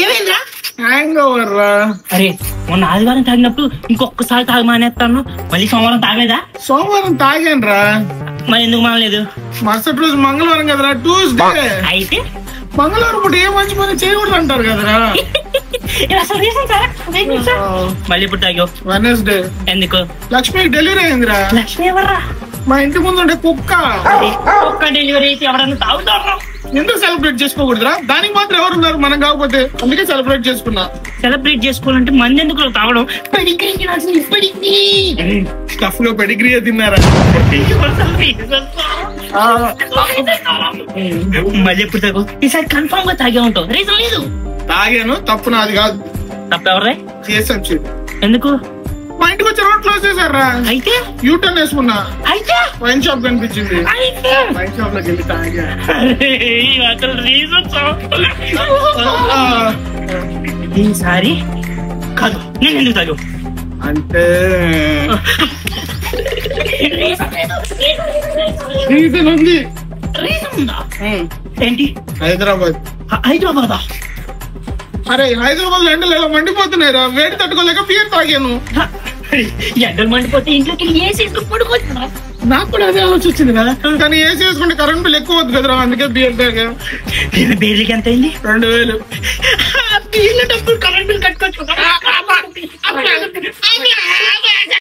ఏమైందా? Hang over రా. అరే మొన్న ఆదివారం తాగినప్పుడు ఇంకొకసారి తాగమానేస్తాను, మళ్ళీ సోమవారం తాగలేదా? సోమవారం తాగాను రా. మరి ఎందుకు మానలేదు? మరుసటి రోజు మంగళవారం కదరా, ట్యూస్డే. అయితే మంగళవారం పూట ఏ మంచి పని చేయకూడదు అంటారు కదరా. మళ్ళీ ఇప్పుడు తాగావు? వెనస్డే. ఎందుకు? లక్ష్మికి డెలివరీ అయిందిరా. లక్ష్మి ఎవర్రా? మా ఇంటి ముందు ఉండే కుక్క. ఒక్క డెలివరీ అయితే ఎవరన్నా తాగుతారా? ఎందుకు సెలబ్రేట్ చేసుకోకూడదురా? దానికి మాత్రం ఎవరున్నారు మనం కాకపోతే, అందుకే సెలబ్రేట్ చేసుకున్నా. సెలబ్రేట్ చేసుకోవాలంటే మంది ఎందుకు తాగడం? స్టఫ్ లో పెడిగ్రీ తిన్నారా? మళ్ళీ ఎప్పుడు తాగు? ఈసారి కన్ఫర్మ్ గా తాగే ఉంటావు, రీజన్ లేదు. తాగాను, తప్పు నాది కాదు. తప్ప ఎవరే? చేసాం. ఎందుకు? మా ఇంటికి వచ్చి రోడ్ క్లోజ్ చేశారా. అయితే యూటర్న్ వేసుకున్నా. అయితే వైన్ షాప్ కనిపించింది. వైన్ షాప్ లోకి వెళ్ళి తాగా. ఈసారి కాదు, నేను ఎందుకు తాగు అంటే రీజన్ ఉంది. రీజన్ ఉందా? ఏంటి? హైదరాబాద్. హైదరాబాదా? అరే హైదరాబాద్ లో ఎండలు ఎలా మండిపోతున్నాయిరా, వేడి తట్టుకోలేక బియర్ తాగాను. ఎండలు మండిపోతే ఇంట్లోకి ఏసీ పడుకోవచ్చురా. నాకు కూడా అదే ఆలోచన వచ్చిందిరా, కానీ ఏసీ వేసుకుంటే కరెంట్ బిల్ ఎక్కువ వద్దు కదరా, అందుకే బియర్ తాగా. బీర్లకి ఎంత అయింది? 2000. బీర్ల డబ్బులు కరెంట్ బిల్ కట్టుకోవచ్చు.